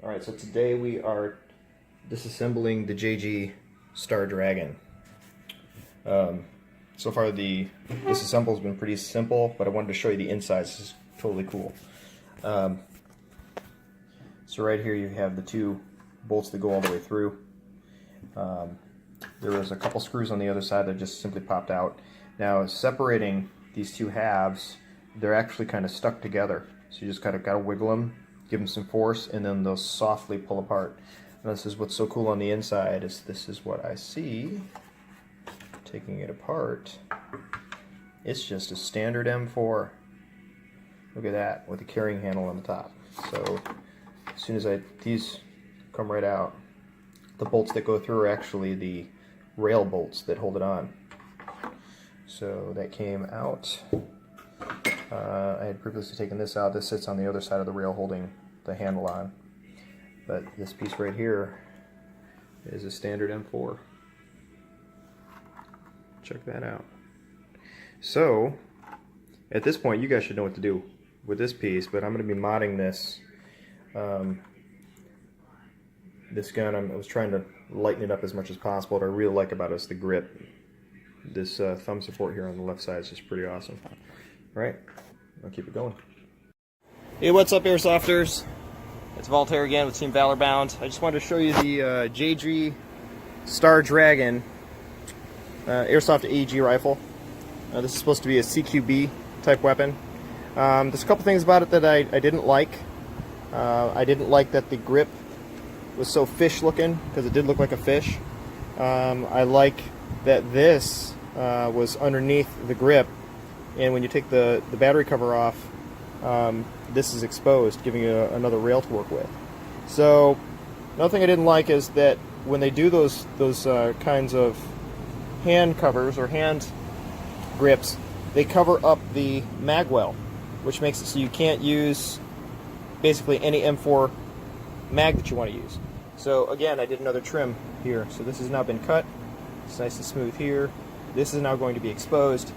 Alright, so today we are disassembling the JG Star Dragon. So far the disassemble has been pretty simple, but I wanted to show you the inside. This is totally cool. So right here you have the two bolts that go all the way through. There was a couple screws on the other side that just simply popped out. Now separating these two halves, they're actually kind of stuck together. So you just kind of got to wiggle them, give them some force, and then they'll softly pull apart. And this is what's so cool on the inside, is this is what I see. Taking it apart, it's just a standard M4. Look at that, with a carrying handle on the top. So as soon as these come right out, the bolts that go through are actually the rail bolts that hold it on. So that came out. I had previously taken this out. This sits on the other side of the rail holding the handle on. But this piece right here is a standard M4. Check that out. So at this point you guys should know what to do with this piece, but I'm going to be modding this this gun. I was trying to lighten it up as much as possible. What I really like about it is the grip. This thumb support here on the left side is just pretty awesome. Alright, I'll keep it going. Hey, what's up, airsofters? It's Voltaire again with Team Valorbound. I just wanted to show you the JG Star Dragon airsoft AEG rifle. This is supposed to be a CQB type weapon. There's a couple things about it that I didn't like. I didn't like that the grip was so fish looking, because it did look like a fish. I like that this was underneath the grip, and when you take the battery cover off, this is exposed, giving you another rail to work with. So another thing I didn't like is that when they do those kinds of hand covers or hand grips, they cover up the mag well, which makes it so you can't use basically any M4 mag that you want to use. So again, I did another trim here. So this has now been cut. It's nice and smooth here. This is now going to be exposed.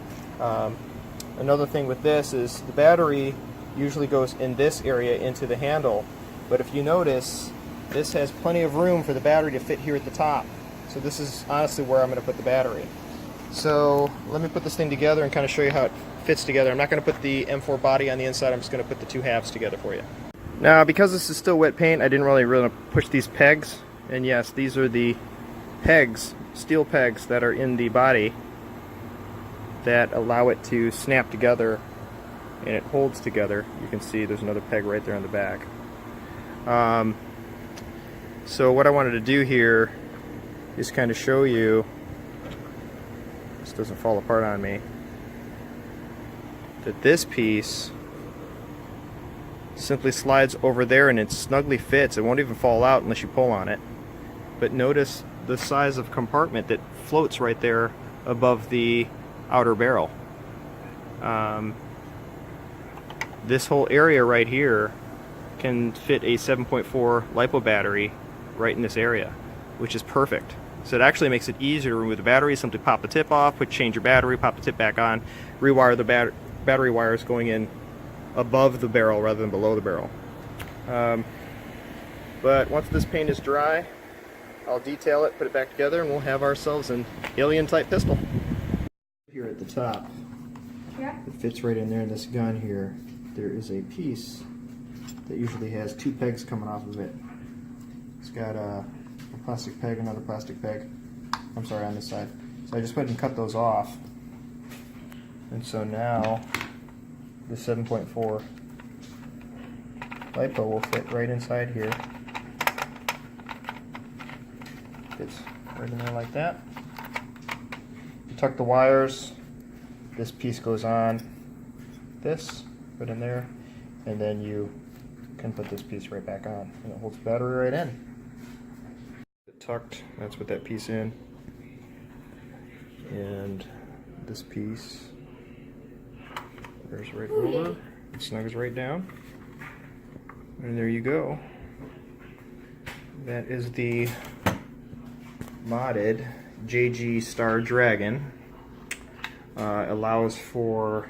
Another thing with this is the battery usually goes in this area into the handle, but if you notice, this has plenty of room for the battery to fit here at the top. So this is honestly where I'm going to put the battery. So let me put this thing together and kind of show you how it fits together. I'm not going to put the M4 body on the inside, I'm just going to put the two halves together for you. Now, because this is still wet paint, I didn't really push these pegs, and yes, these are the pegs, steel pegs that are in the body that allow it to snap together, and it holds together. You can see there's another peg right there on the back. So what I wanted to do here is kind of show you, this doesn't fall apart on me, that this piece simply slides over there and it snugly fits. It won't even fall out unless you pull on it. But notice the size of compartment that floats right there above the outer barrel. This whole area right here can fit a 7.4 LiPo battery right in this area, which is perfect. So it actually makes it easier to remove the battery. Simply pop the tip off, change your battery, pop the tip back on, rewire the battery wires going in above the barrel rather than below the barrel. But once this paint is dry, I'll detail it, put it back together, and we'll have ourselves an alien type pistol. Here at the top, it fits right in there in this gun here. There is a piece that usually has two pegs coming off of it. It's got a plastic peg, another plastic peg, I'm sorry, on this side. So I just went and cut those off. And so now the 7.4 LiPo will fit right inside here. Fits right in there like that. You tuck the wires, this piece goes on this, put in there, and then you can put this piece right back on, and it holds the battery right in. Tucked, that's what that piece in, and this piece there's right over, it snugs right down, and there you go. That is the modded JG Star Dragon. Allows for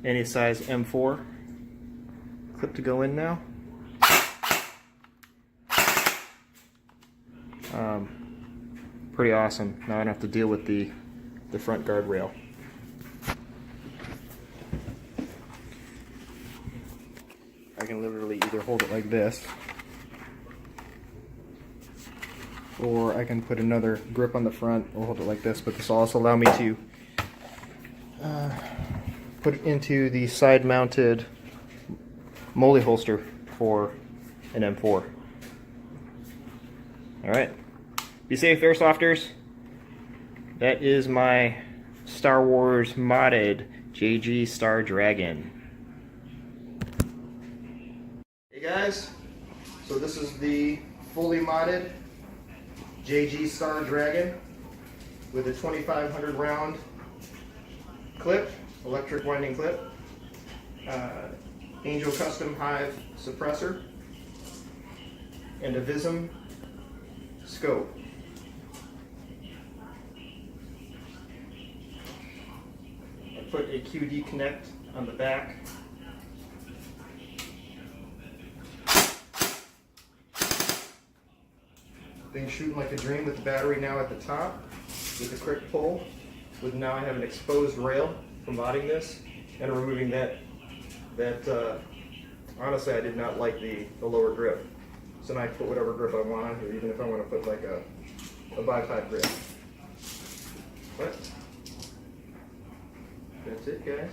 any size M4 clip to go in now. Pretty awesome. Now I don't have to deal with the front guardrail. I can literally either hold it like this, or I can put another grip on the front or hold it like this, but this will also allow me to put it into the side-mounted molly holster for an M4. Alright, be safe, airsofters. That is my Star Wars modded JG Star Dragon. Hey guys, so this is the fully modded JG Star Dragon with a 2500 round clip, electric winding clip, Angel Custom Hive suppressor, and a Vism scope. I put a QD Connect on the back. Thing's shooting like a dream with the battery now at the top, with the quick pull. With now I have an exposed rail for modding this and removing that honestly I did not like the lower grip. So now I can put whatever grip I want on here, even if I want to put like a bipod grip. But that's it, guys.